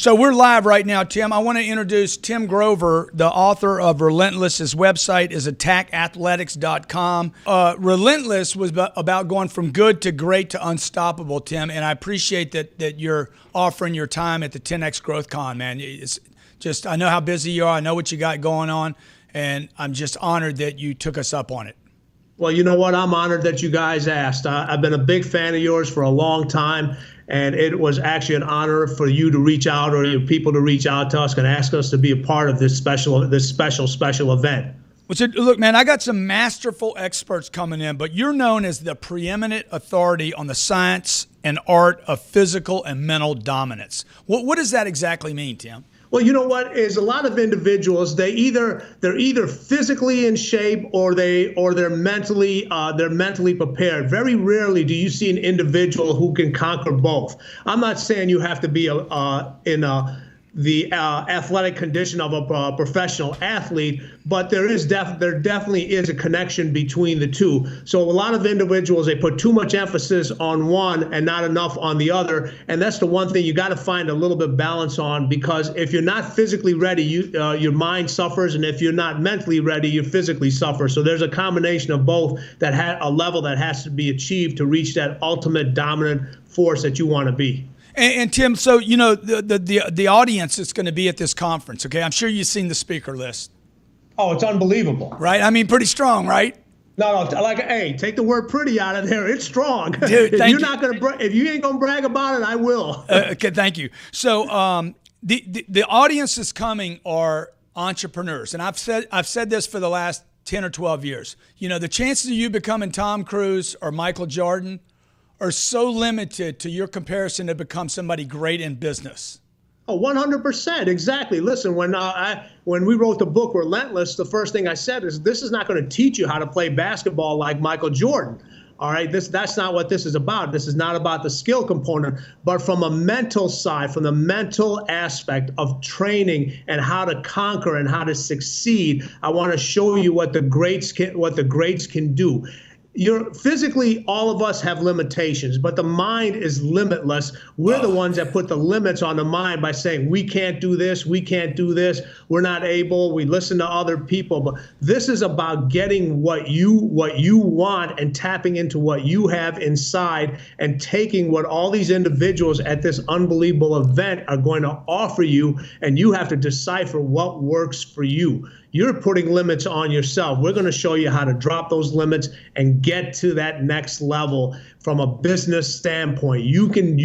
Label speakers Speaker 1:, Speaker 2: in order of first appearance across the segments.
Speaker 1: So we're live right now, Tim. I want to introduce Tim Grover, the author of Relentless. His website is attackathletics.com. Relentless was about going from good to great to unstoppable, Tim, and I appreciate that you're offering your time at the 10X Growth Con, man. It's just, I know how busy you are. I know what you got going on, and I'm just honored that you took us up on it.
Speaker 2: Well, you know what? I'm honored that you guys asked. I've been a big fan of yours for a long time, and it was actually an honor for you to reach out, or your people to reach out to us and ask us to be a part of this special event.
Speaker 1: Well, so, look, man, I got some masterful experts coming in, but you're known as the preeminent authority on the science and art of physical and mental dominance. What does that exactly mean, Tim?
Speaker 2: Well, you know what is a lot of individuals, they're either physically in shape or they're mentally prepared. Very rarely do you see an individual who can conquer both. I'm not saying you have to be the athletic condition of a professional athlete, but there definitely is a connection between the two. So a lot of individuals, they put too much emphasis on one and not enough on the other, and that's the one thing you got to find a little bit of balance on, because if you're not physically ready, your mind suffers, and if you're not mentally ready, you physically suffer. So there's a combination of both a level that has to be achieved to reach that ultimate dominant force that you want to be.
Speaker 1: And Tim, so you know the audience that's going to be at this conference. Okay, I'm sure you've seen the speaker list.
Speaker 2: Oh, it's unbelievable,
Speaker 1: right? I mean, pretty strong, right?
Speaker 2: No, hey, take the word "pretty" out of there. It's strong.
Speaker 1: Dude,
Speaker 2: if you ain't gonna brag about it, I will.
Speaker 1: Okay, thank you. So the audience that's coming are entrepreneurs, and I've said this for the last 10 or 12 years. You know, the chances of you becoming Tom Cruise or Michael Jordan are so limited to your comparison to become somebody great in business.
Speaker 2: Oh, 100%, exactly. Listen, when we wrote the book Relentless, the first thing I said is this is not going to teach you how to play basketball like Michael Jordan. All right, that's not what this is about. This is not about the skill component, but from a mental side, from the mental aspect of training and how to conquer and how to succeed. I want to show you what the greats can do. Physically, all of us have limitations, but the mind is limitless. We're the ones that put the limits on the mind by saying, we can't do this, we're not able, we listen to other people. But this is about getting what you want and tapping into what you have inside and taking what all these individuals at this unbelievable event are going to offer you, and you have to decipher what works for you. You're putting limits on yourself. We're going to show you how to drop those limits and get to that next level from a business standpoint. You can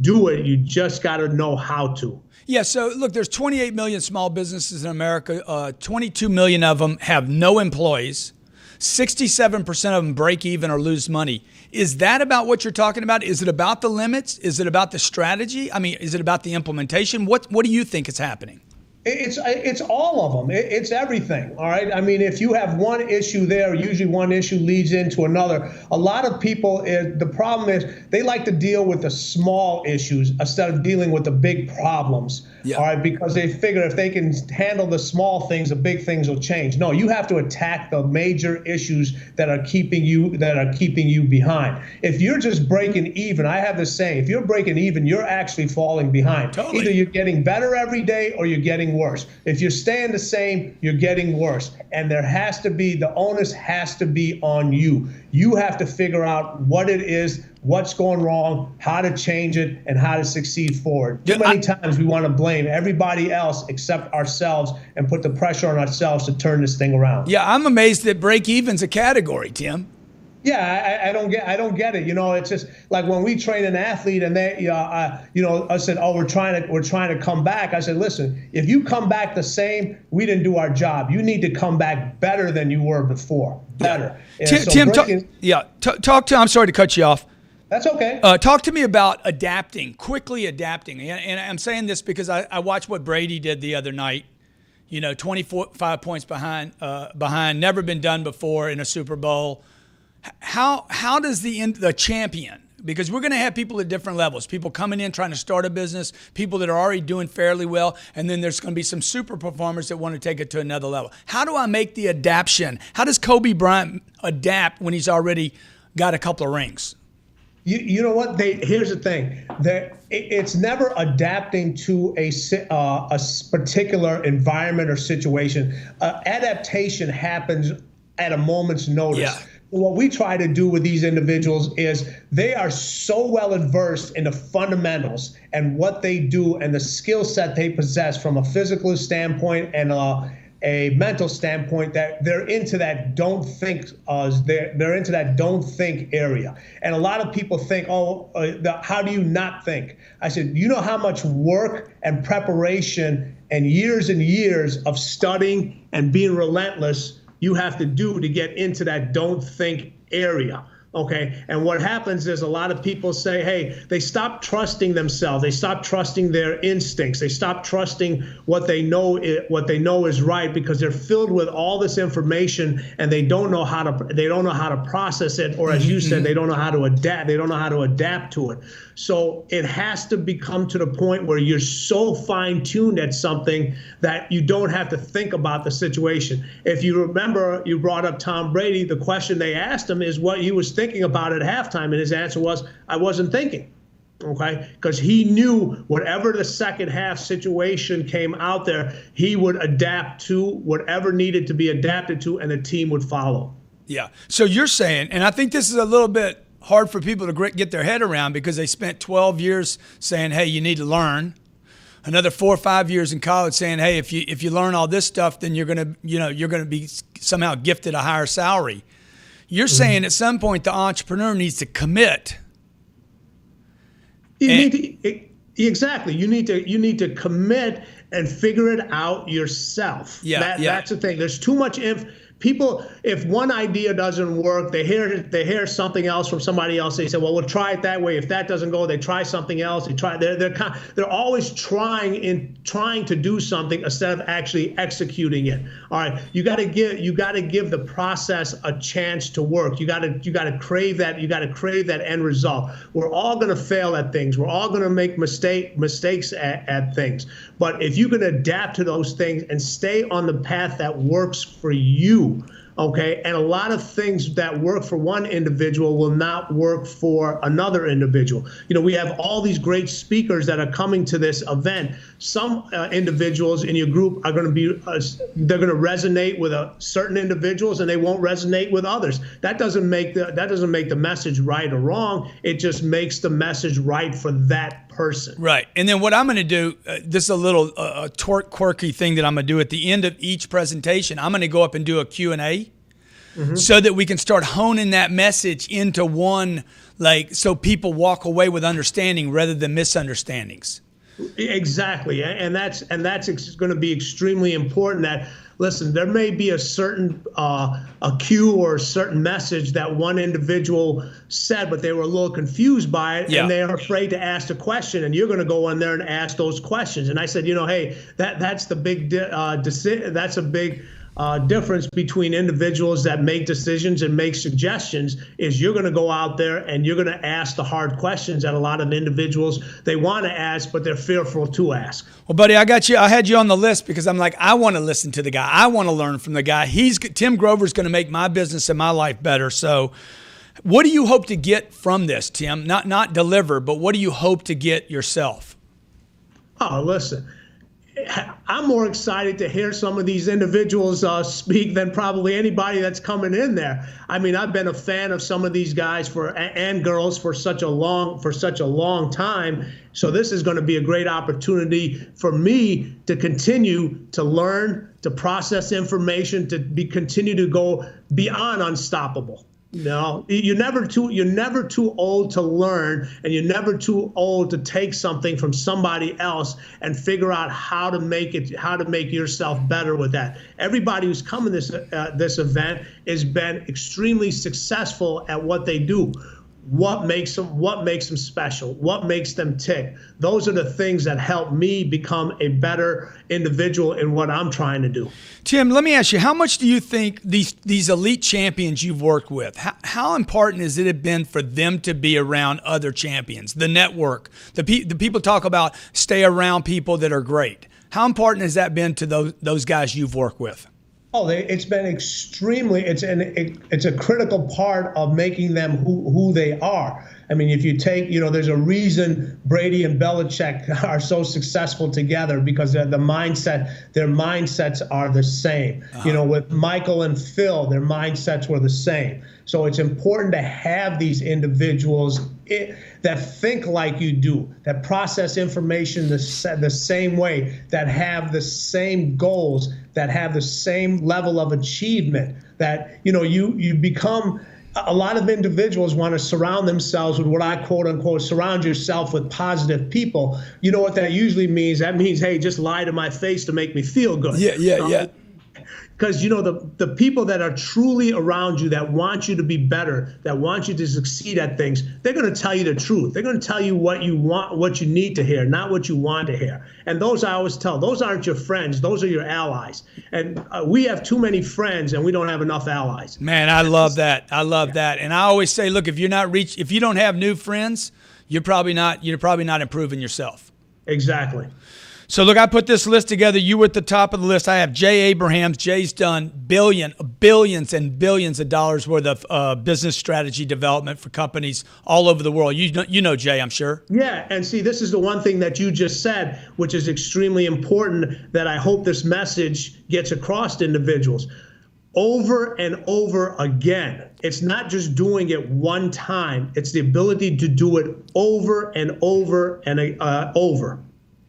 Speaker 2: do it. You just got to know how to.
Speaker 1: Yeah, so look, there's 28 million small businesses in America. 22 million of them have no employees. 67% of them break even or lose money. Is that about what you're talking about? Is it about the limits? Is it about the strategy? I mean, is it about the implementation? What do you think is happening?
Speaker 2: It's all of them. It's everything. All right. I mean, if you have one issue there, usually one issue leads into another. A lot of people, the problem is they like to deal with the small issues instead of dealing with the big problems. Yeah. All right. Because they figure if they can handle the small things, the big things will change. No, you have to attack the major issues that are keeping you behind. If you're just breaking even, I have this saying, if you're breaking even, you're actually falling behind.
Speaker 1: Totally.
Speaker 2: Either you're getting better every day or you're getting worse. If you're staying the same, you're getting worse. And the onus has to be on you. You have to figure out what it is, what's going wrong, how to change it, and how to succeed forward. Too many times we want to blame everybody else except ourselves and put the pressure on ourselves to turn this thing around.
Speaker 1: Yeah, I'm amazed that break-even's a category, Tim.
Speaker 2: Yeah, I don't get it. You know, it's just like when we train an athlete and they, I said, oh, we're trying to come back. I said, listen, if you come back the same, we didn't do our job. You need to come back better than you were before. Better.
Speaker 1: Yeah. Tim, talk to. I'm sorry to cut you off.
Speaker 2: That's okay.
Speaker 1: Talk to me about quickly adapting. And I'm saying this because I watched what Brady did the other night. 25 points behind, never been done before in a Super Bowl. How does the champion, because we're going to have people at different levels, people coming in trying to start a business, people that are already doing fairly well, and then there's going to be some super performers that want to take it to another level. How do I make the adaptation? How does Kobe Bryant adapt when he's already got a couple of rings?
Speaker 2: You know what? Here's the thing. It's never adapting to a particular environment or situation. Adaptation happens at a moment's notice.
Speaker 1: Yeah.
Speaker 2: What we try to do with these individuals is they are so well versed in the fundamentals and what they do and the skill set they possess from a physical standpoint and a mental standpoint that they're into that don't think they're into that don't think area. And a lot of people think, how do you not think? I said, you know how much work and preparation and years of studying and being relentless you have to do to get into that don't think area. Okay. And what happens is a lot of people say, hey, they stop trusting themselves. They stop trusting their instincts. They stop trusting what they know is right because they're filled with all this information and they don't know how to process it. Or as you said, they don't know how to adapt. They don't know how to adapt to it. So it has to become to the point where you're so fine-tuned at something that you don't have to think about the situation. If you remember, you brought up Tom Brady. The question they asked him is what he was thinking about at halftime, and his answer was, I wasn't thinking. Okay, because he knew whatever the second half situation came out there, he would adapt to whatever needed to be adapted to, and the team would follow.
Speaker 1: Yeah. So you're saying, and I think this is a little bit hard for people to get their head around because they spent 12 years saying, hey, you need to learn. Another 4 or 5 years in college saying, hey, if you learn all this stuff, then you're gonna be somehow gifted a higher salary. You're saying at some point the entrepreneur needs to commit.
Speaker 2: Exactly. You need to commit and figure it out yourself.
Speaker 1: Yeah.
Speaker 2: That's the thing. There's too much people, if one idea doesn't work, they hear something else from somebody else. They say, well, we'll try it that way. If that doesn't go, they try something else. They're always trying to do something instead of actually executing it. All right, you got to give the process a chance to work. You got to crave that. You got to crave that end result. We're all going to fail at things. We're all going to make mistakes at things. But if you can adapt to those things and stay on the path that works for you, okay, and a lot of things that work for one individual will not work for another individual. You know, we have all these great speakers that are coming to this event. Some individuals in your group are going to be, they're going to resonate with certain individuals, and they won't resonate with others. That doesn't make the message right or wrong. It just makes the message right for that person.
Speaker 1: Right. And then what I'm going to do, this is a little quirky thing that I'm going to do at the end of each presentation. I'm going to go up and do a Q&A so that we can start honing that message into one, so people walk away with understanding rather than misunderstandings.
Speaker 2: Exactly. And that's going to be extremely important that, listen, there may be a certain a cue or a certain message that one individual said, but they were a little confused by it, and they are afraid to ask the question. And you're going to go in there and ask those questions. And I said, hey, that's the big that's a big difference between individuals that make decisions and make suggestions is you're going to go out there and you're going to ask the hard questions that a lot of individuals, they want to ask, but they're fearful to ask.
Speaker 1: Well, buddy, I got you. I had you on the list because I'm like, I want to listen to the guy. I want to learn from the guy. Tim Grover's going to make my business and my life better. So what do you hope to get from this, Tim? Not deliver, but what do you hope to get yourself?
Speaker 2: Oh, listen. I'm more excited to hear some of these individuals speak than probably anybody that's coming in there. I mean, I've been a fan of some of these guys and girls for such a long time. So this is going to be a great opportunity for me to continue to learn, to process information, to continue to go beyond unstoppable. No, you're never too old to learn, and you're never too old to take something from somebody else and figure out how to make yourself better with that. Everybody who's come to this event has been extremely successful at what they do. What makes them special? What makes them tick? Those are the things that help me become a better individual in what I'm trying to do.
Speaker 1: Tim, let me ask you, how much do you think these elite champions you've worked with, how important has it been for them to be around other champions, the network? The people talk about stay around people that are great. How important has that been to those guys you've worked with?
Speaker 2: Oh, it's been extremely. It's a critical part of making them who they are. I mean, if you take, there's a reason Brady and Belichick are so successful together because their mindsets are the same. With Michael and Phil, their mindsets were the same. So it's important to have these individuals that think like you do, that process information the same way, that have the same goals, that have the same level of achievement, that, you become. A lot of individuals want to surround themselves with what I quote unquote surround yourself with positive people. You know what that usually means? That means, hey, just lie to my face to make me feel good.
Speaker 1: Yeah.
Speaker 2: Because the people that are truly around you, that want you to be better, that want you to succeed at things, they're going to tell you the truth. They're going to tell you what you want, what you need to hear, not what you want to hear. And those, I always tell, those aren't your friends. Those are your allies. And we have too many friends, and we don't have enough allies.
Speaker 1: Man, I love that. I love that. And I always say, look, if you don't have new friends, you're probably not improving yourself.
Speaker 2: Exactly.
Speaker 1: So, look, I put this list together. You were at the top of the list. I have Jay Abrahams. Jay's done billions and billions of dollars worth of business strategy development for companies all over the world. You know Jay, I'm sure.
Speaker 2: Yeah, and see, this is the one thing that you just said, which is extremely important, that I hope this message gets across to individuals. Over and over again. It's not just doing it one time. It's the ability to do it over and over and over.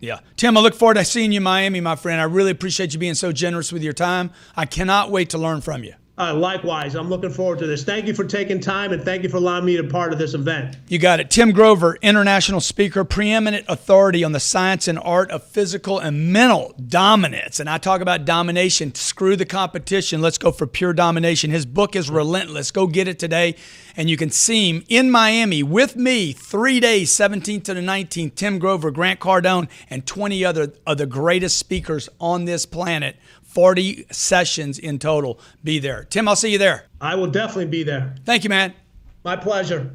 Speaker 1: Yeah. Tim, I look forward to seeing you in Miami, my friend. I really appreciate you being so generous with your time. I cannot wait to learn from you.
Speaker 2: Likewise, I'm looking forward to this. Thank you for taking time, and thank you for allowing me to be part of this event.
Speaker 1: You got it. Tim Grover, international speaker, preeminent authority on the science and art of physical and mental dominance. And I talk about domination. Screw the competition. Let's go for pure domination. His book is relentless. Go get it today. And you can see him in Miami with me 3 days, 17th to the 19th. Tim Grover, Grant Cardone, and 20 other of the greatest speakers on this planet. 40 sessions in total. Be there. Tim, I'll see you there.
Speaker 2: I will definitely be there.
Speaker 1: Thank you, man.
Speaker 2: My pleasure.